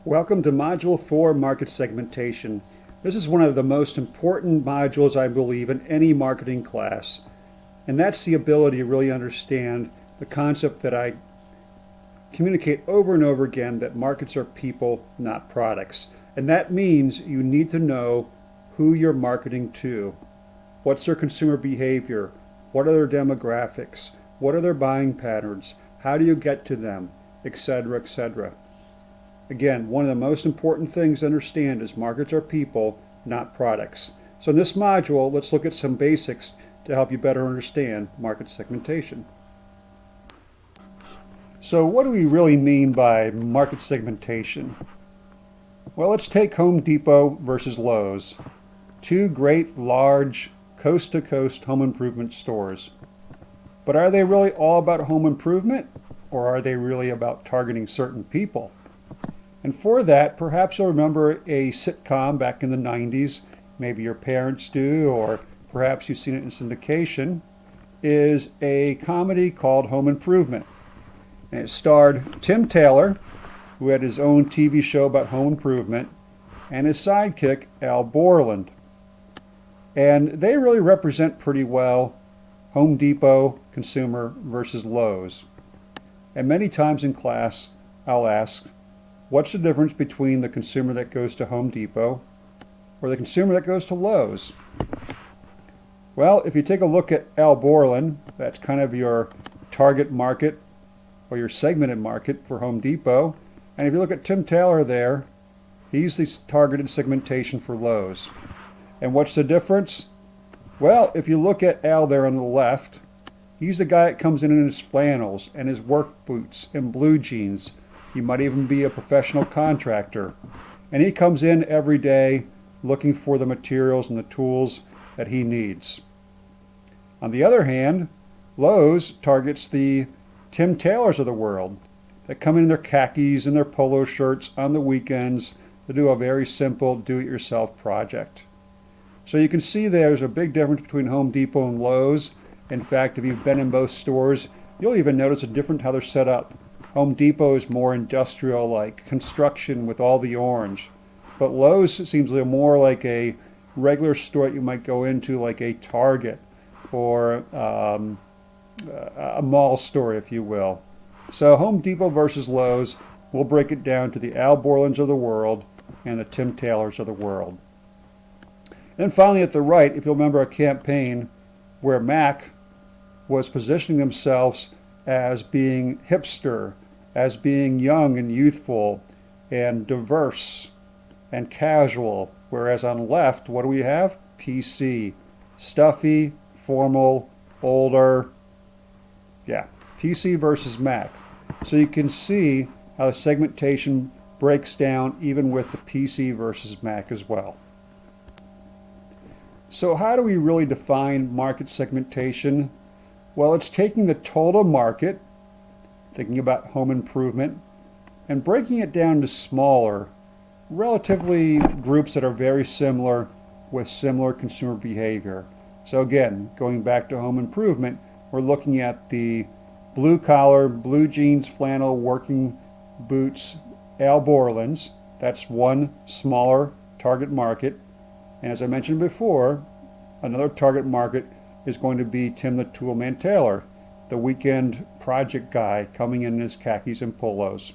Welcome to Module 4, Market Segmentation. This is one of the most important modules, I believe, in any marketing class. And that's the ability to really understand the concept that I communicate over and over again, that markets are people, not products. And that means you need to know who you're marketing to. What's their consumer behavior? What are their demographics? What are their buying patterns? How do you get to them? Etc., etc. Again, one of the most important things to understand is markets are people, not products. So in this module, let's look at some basics to help you better understand market segmentation. So what do we really mean by market segmentation? Well, let's take Home Depot versus Lowe's, two great, large, coast-to-coast home improvement stores. But are they really all about home improvement, or are they really about targeting certain people? And for that, perhaps you'll remember a sitcom back in the 90s, maybe your parents do, or perhaps you've seen it in syndication, is a comedy called Home Improvement. And it starred Tim Taylor, who had his own TV show about home improvement, and his sidekick, Al Borland. And they really represent pretty well Home Depot consumer versus Lowe's. And many times in class, I'll ask, what's the difference between the consumer that goes to Home Depot or the consumer that goes to Lowe's? Well, if you take a look at Al Borland, that's kind of your target market or your segmented market for Home Depot. And if you look at Tim Taylor there, he's the targeted segmentation for Lowe's. And what's the difference? Well, if you look at Al there on the left, he's the guy that comes in his flannels and his work boots and blue jeans. He might even be a professional contractor. And he comes in every day looking for the materials and the tools that he needs. On the other hand, Lowe's targets the Tim Taylors of the world that come in their khakis and their polo shirts on the weekends to do a very simple do-it-yourself project. So you can see there's a big difference between Home Depot and Lowe's. In fact, if you've been in both stores, you'll even notice a difference how they're set up. Home Depot is more industrial-like, construction with all the orange. But Lowe's seems more like a regular store that you might go into, like a Target or a mall store, if you will. So Home Depot versus Lowe's, we'll break it down to the Al Borlands of the world and the Tim Taylors of the world. And then finally at the right, if you'll remember a campaign where Mac was positioning themselves as being hipster, as being young and youthful and diverse and casual, whereas on the left, what do we have? PC, stuffy, formal, older. Yeah, PC versus Mac. So you can see how the segmentation breaks down even with the PC versus Mac as well. So how do we really define market segmentation? Well, it's taking the total market, thinking about home improvement, and breaking it down to smaller, relatively groups that are very similar with similar consumer behavior. So again, going back to home improvement, we're looking at the blue collar, blue jeans, flannel, working boots, Al Borlands. That's one smaller target market. And as I mentioned before, another target market is going to be Tim the Toolman Taylor, the weekend project guy coming in his khakis and polos.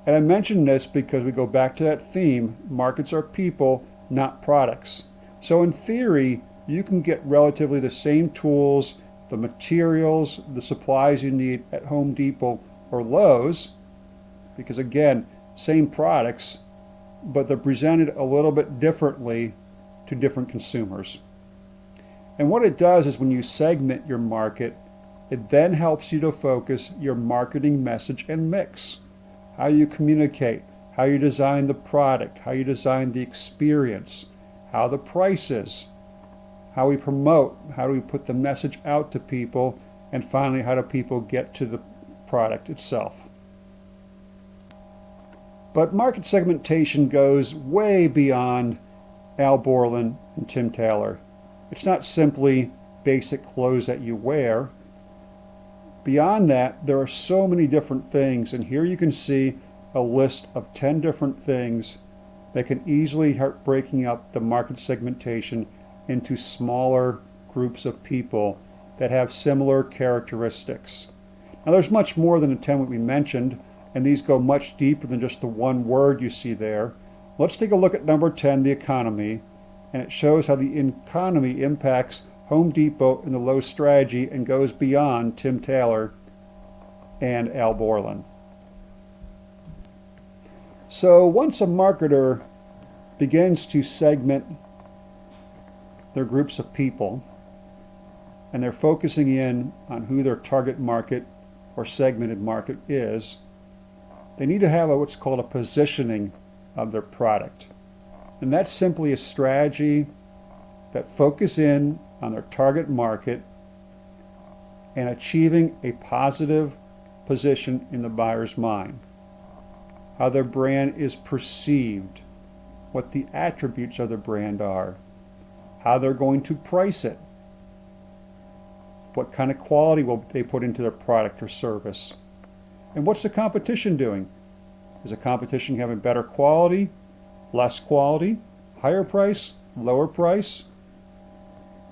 And I mention this because we go back to that theme, markets are people, not products. So in theory, you can get relatively the same tools, the materials, the supplies you need at Home Depot or Lowe's, because again, same products, but they're presented a little bit differently to different consumers. And what it does is when you segment your market, it then helps you to focus your marketing message and mix. How you communicate, how you design the product, how you design the experience, how the price is, how we promote, how do we put the message out to people, and finally, how do people get to the product itself. But market segmentation goes way beyond Al Borland and Tim Taylor. It's not simply basic clothes that you wear. Beyond that, there are so many different things, and here you can see a list of 10 different things that can easily start breaking up the market segmentation into smaller groups of people that have similar characteristics. Now there's much more than the 10 that we mentioned, and these go much deeper than just the one word you see there. Let's take a look at number 10, the economy, and it shows how the economy impacts Home Depot and the Lowe's strategy and goes beyond Tim Taylor and Al Borland. So once a marketer begins to segment their groups of people, and they're focusing in on who their target market or segmented market is, they need to have what's called a positioning of their product. And that's simply a strategy that focuses in on their target market and achieving a positive position in the buyer's mind. How their brand is perceived, what the attributes of the brand are, how they're going to price it, what kind of quality will they put into their product or service, and what's the competition doing? Is the competition having better quality, less quality, higher price, lower price?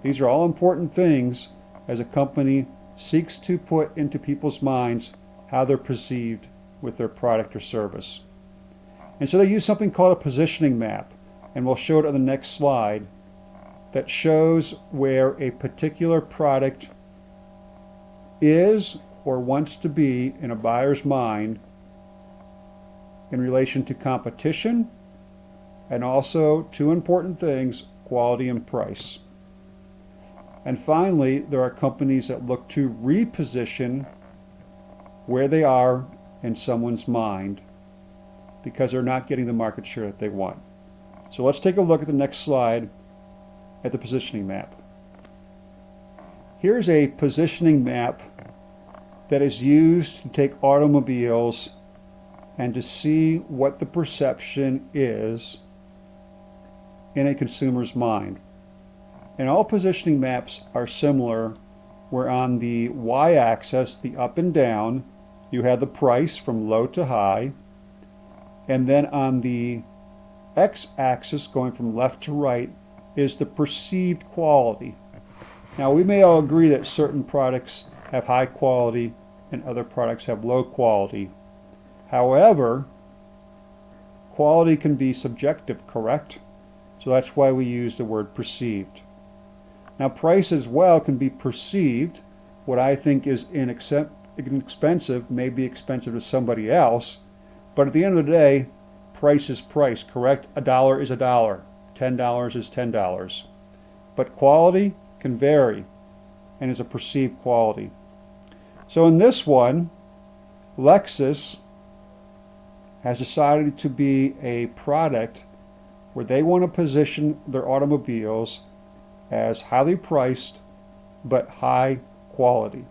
These are all important things as a company seeks to put into people's minds how they're perceived with their product or service. And so they use something called a positioning map, and we'll show it on the next slide, that shows where a particular product is or wants to be in a buyer's mind in relation to competition and also two important things, quality and price. And finally, there are companies that look to reposition where they are in someone's mind because they're not getting the market share that they want. So let's take a look at the next slide at the positioning map. Here's a positioning map that is used to take automobiles and to see what the perception is in a consumer's mind. And all positioning maps are similar, where on the y-axis, the up and down, you have the price from low to high, and then on the x-axis, going from left to right, is the perceived quality. Now we may all agree that certain products have high quality and other products have low quality. However, quality can be subjective, correct? So that's why we use the word perceived. Now price as well can be perceived. What I think is inexpensive may be expensive to somebody else, but at the end of the day, price is price, correct? A dollar is a dollar. $10 is $10. But quality can vary and is a perceived quality. So in this one, Lexus has decided to be a product where they want to position their automobiles as highly priced but high quality.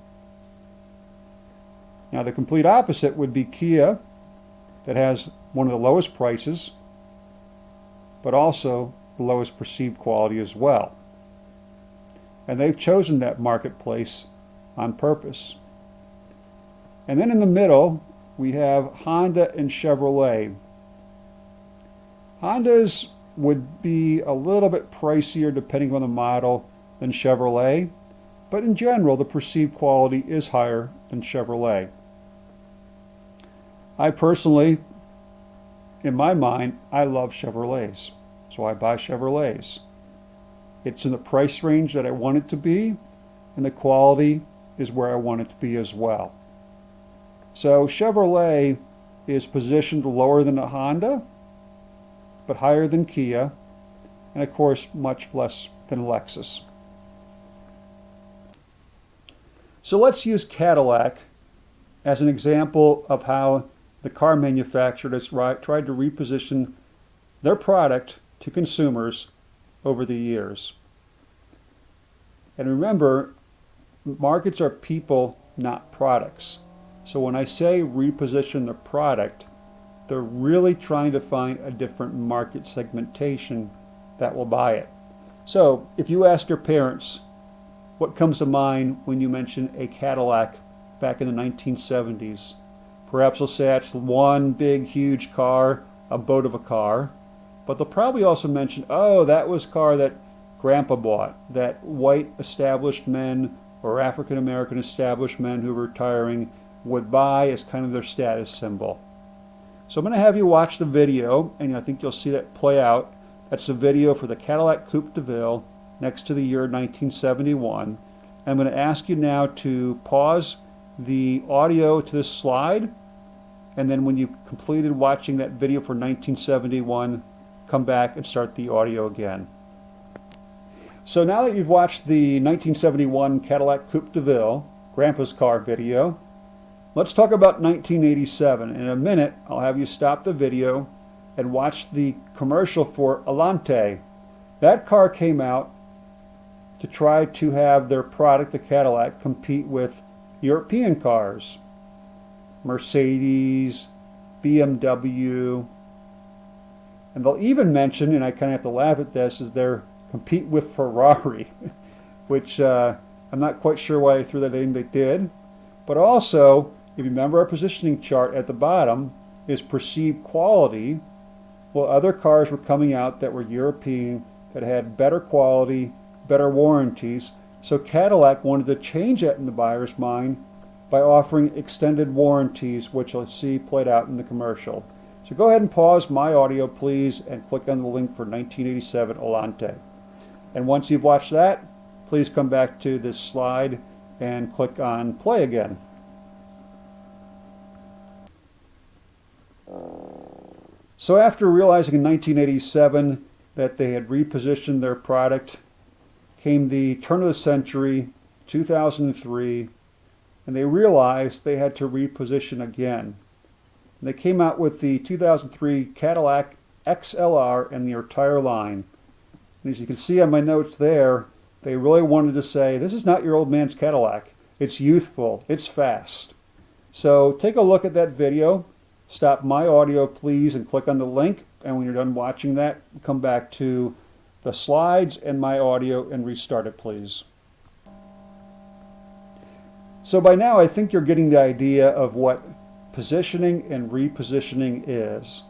Now the complete opposite would be Kia, that has one of the lowest prices but also the lowest perceived quality as well. And they've chosen that marketplace on purpose. And then in the middle, we have Honda and Chevrolet. Honda's would be a little bit pricier depending on the model than Chevrolet, but in general, the perceived quality is higher than Chevrolet. I personally, in my mind, I love Chevrolets, so I buy Chevrolets. It's in the price range that I want it to be, and the quality is where I want it to be as well. So Chevrolet is positioned lower than a Honda, but higher than Kia, and of course much less than Lexus. So let's use Cadillac as an example of how the car manufacturer has tried to reposition their product to consumers over the years. And remember, markets are people, not products. So when I say reposition the product, they're really trying to find a different market segmentation that will buy it. So if you ask your parents, what comes to mind when you mention a Cadillac back in the 1970s? Perhaps they'll say it's one big, huge car, a boat of a car. But they'll probably also mention, oh, that was a car that Grandpa bought, that white established men or African American established men who were retiring would buy as kind of their status symbol. So I'm going to have you watch the video, and I think you'll see that play out. That's the video for the Cadillac Coupe de Ville next to the year 1971. I'm going to ask you now to pause the audio to this slide, and then when you've completed watching that video for 1971, come back and start the audio again. So now that you've watched the 1971 Cadillac Coupe de Ville, Grandpa's car video, let's talk about 1987. In a minute, I'll have you stop the video and watch the commercial for Alante. That car came out to try to have their product, the Cadillac, compete with European cars. Mercedes, BMW, and they'll even mention, and I kind of have to laugh at this, is they're compete with Ferrari, which I'm not quite sure why they threw that in, they did. But also, if you remember our positioning chart at the bottom, is perceived quality. Well, other cars were coming out that were European, that had better quality, better warranties. So Cadillac wanted to change that in the buyer's mind by offering extended warranties, which you'll see played out in the commercial. So go ahead and pause my audio, please, and click on the link for 1987 Alante. And once you've watched that, please come back to this slide and click on play again. So after realizing in 1987 that they had repositioned their product, came the turn of the century, 2003, and they realized they had to reposition again. And they came out with the 2003 Cadillac XLR and the entire line. And as you can see on my notes there, they really wanted to say, this is not your old man's Cadillac. It's youthful, it's fast. So take a look at that video, stop my audio please, and click on the link. And when you're done watching that, come back to the slides and my audio and restart it, please. So by now I think you're getting the idea of what positioning and repositioning is.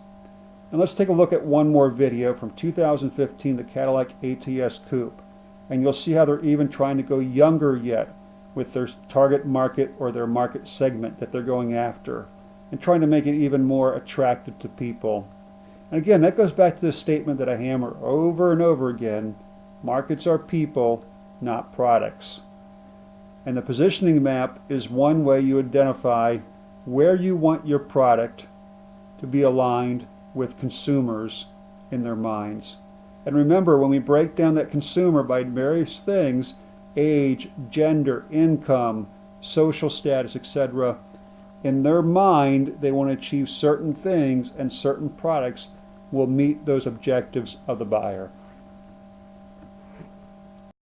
And let's take a look at one more video from 2015, the Cadillac ATS Coupe. And you'll see how they're even trying to go younger yet with their target market or their market segment that they're going after, and trying to make it even more attractive to people. And again, that goes back to the statement that I hammer over and over again: markets are people, not products. And the positioning map is one way you identify where you want your product to be aligned with consumers in their minds. And remember, when we break down that consumer by various things, age, gender, income, social status, etc., in their mind they want to achieve certain things, and certain products will meet those objectives of the buyer.